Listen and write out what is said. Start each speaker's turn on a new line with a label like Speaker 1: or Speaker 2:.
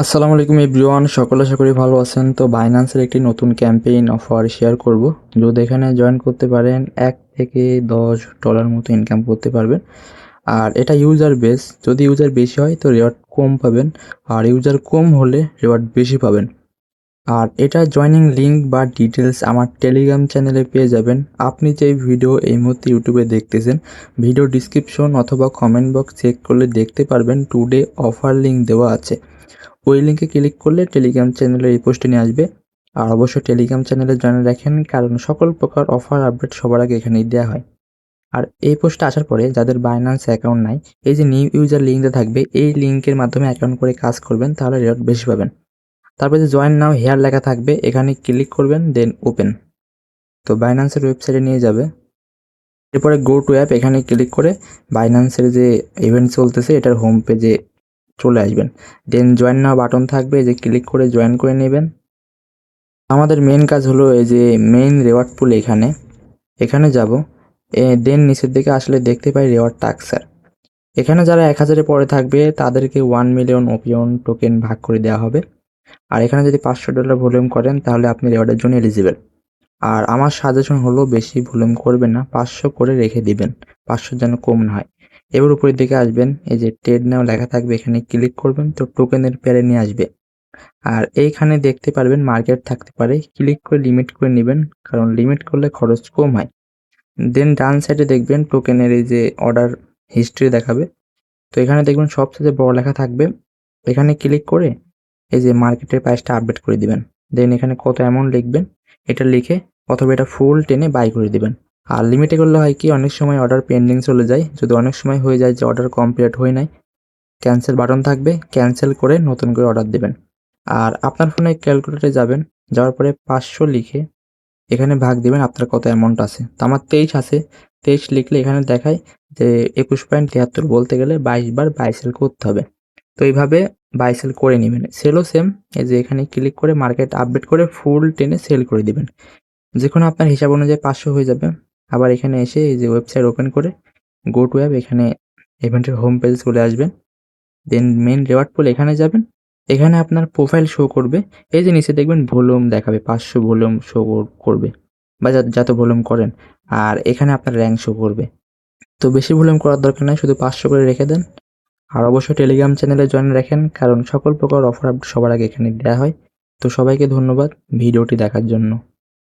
Speaker 1: আসসালামু আলাইকুম এভরিওয়ান, সকলে আশা করি ভালো আছেন। তো বাইন্যান্সের একটি নতুন ক্যাম্পেইন অফার শেয়ার করব। যদি এখানে জয়েন করতে পারেন $1 থেকে $10 মতো ইনকাম করতে পারবেন। আর এটা ইউজার বেস, যদি ইউজার বেশি হয় তো রেওয়ার্ড কম পাবেন, আর ইউজার কম হলে রেওয়ার্ড বেশি পাবেন। আর এটা জয়নিং লিঙ্ক বা ডিটেলস আমার টেলিগ্রাম চ্যানেলে পেয়ে যাবেন। আপনি যে ভিডিও এই মুহূর্তে ইউটিউবে দেখতেছেন, ভিডিও ডিসক্রিপশন অথবা কমেন্ট বক্স চেক করলে দেখতে পারবেন টুডে অফার লিঙ্ক দেওয়া আছে। ওই লিঙ্কে ক্লিক করলে টেলিগ্রাম চ্যানেলের এই পোস্টে নিয়ে আসবে। আর অবশ্যই টেলিগ্রাম চ্যানেলে জয়েন রাখেন, কারণ সকল প্রকার অফার আপডেট সবার আগে এখানেই দেওয়া হয়। আর এই পোস্টে আসার পরে যাদের বাইন্যান্স অ্যাকাউন্ট নাই, এই যে নিউ ইউজার লিঙ্কটা থাকবে, এই লিঙ্কের মাধ্যমে অ্যাকাউন্ট করে কাজ করবেন, তাহলে রেওয়ার্ড বেশি পাবেন। তারপরে যে জয়েন নাও হেয়ার লেখা থাকবে, এখানে ক্লিক করবেন, দেন ওপেন। তো বাইন্যান্সের ওয়েবসাইটে নিয়ে যাবে। এরপরে গো টু অ্যাপ, এখানে ক্লিক করে বাইন্যান্সের যে ইভেন্ট চলতেছে এটার হোম পেজে চলে আসবেন। দেন জয়েন নাও বাটন থাকবে, যে ক্লিক করে জয়েন করে নেবেন। আমাদের মেন কাজ হলো এই যে মেইন রেওয়ার্ড পুল, এখানে যাব। দেন নিচের দিকে আসলে দেখতে পাই রেওয়ার্ড টাস্ক। এখানে যারা 1000-এর পরে থাকবে তাদেরকে 1 মিলিয়ন ওপিয়ন টোকেন ভাগ করে দেওয়া হবে। আর এখানে যদি $500 ভলিউম করেন তাহলে আপনি রেওয়ার্ডের জন্য এলিজিবল। আর আমার সাজেশন হলো বেশি ভলিউম করবেন না, 500 করে রেখে দিবেন, 500 যেন কম না হয়। এবার উপরের দিকে আসবেন, এই যে ট্রেড নাও লেখা থাকবে, এখানে ক্লিক করবেন, তো টোকেনের পেয়ারে নিয়ে আসবে। আর এইখানে দেখতে পারবেন মার্কেট থাকতে পারে, ক্লিক করে লিমিট করে নেবেন, কারণ লিমিট করলে খরচ কম হয়। দেন ডান সাইডে দেখবেন টোকেনের এই যে অর্ডার হিস্ট্রি দেখাবে, তো এখানে দেখবেন সবচেয়ে বড় লেখা থাকবে, এখানে ক্লিক করে এই যে মার্কেটের প্রাইসটা আপডেট করে দিবেন। দেন এখানে কত অ্যামাউন্ট লিখবেন, এটা লিখে অথবা এটা ফুল টেনে বাই করে দিবেন। আর লিমিটে করলে হয় কি, অনেক সময় অর্ডার পেন্ডিং চলে যায়, যদি অনেক সময় হয়ে যায় যে অর্ডার কমপ্লিট হয় নাই, ক্যান্সেল বাটন থাকবে, ক্যান্সেল করে নতুন করে অর্ডার দেবেন। আর আপনার ফোনে ক্যালকুলেটরে যাবেন, যাওয়ার পরে 500 লিখে এখানে ভাগ দিবেন আপনার কত অ্যামাউন্ট আছে। তো আমার 23 আছে, 23 লিখলে এখানে দেখায় যে 21.73, বলতে গেলে 22 বার বাই সেল করতে হবে। তো এইভাবে বাই সেল করে নেবেন। সেলও সেম, এই যে এখানে ক্লিক করে মার্কেট আপডেট করে ফুল টেনে সেল করে দিবেন। যে কোনো আপনার হিসাব অনুযায়ী 500 হয়ে যাবে। আবার এখানে এসে এই যে ওয়েবসাইট ওপেন করে গো টু অ্যাপ, এখানে ইভেন্টের হোম পেজে চলে আসবেন। দেন মেইন রেওয়ার্ড পুল, এখানে যাবেন। এখানে আপনার প্রোফাইল শো করবে, এই যে নিচে দেখবেন ভলিউম দেখাবে, 500 ভলিউম শো করবে, বা যত ভলিউম করেন। আর এখানে আপনার র্যাঙ্ক শো করবে। তো বেশি ভলিউম করার দরকার নাই, শুধু 500 করে রেখে দেন। আর অবশ্যই টেলিগ্রাম চ্যানেলে জয়েন রাখেন, কারণ সকল প্রকার অফার আপডেট সবার আগে এখানে দেওয়া হয়। তো সবাইকে ধন্যবাদ ভিডিওটি দেখার জন্য।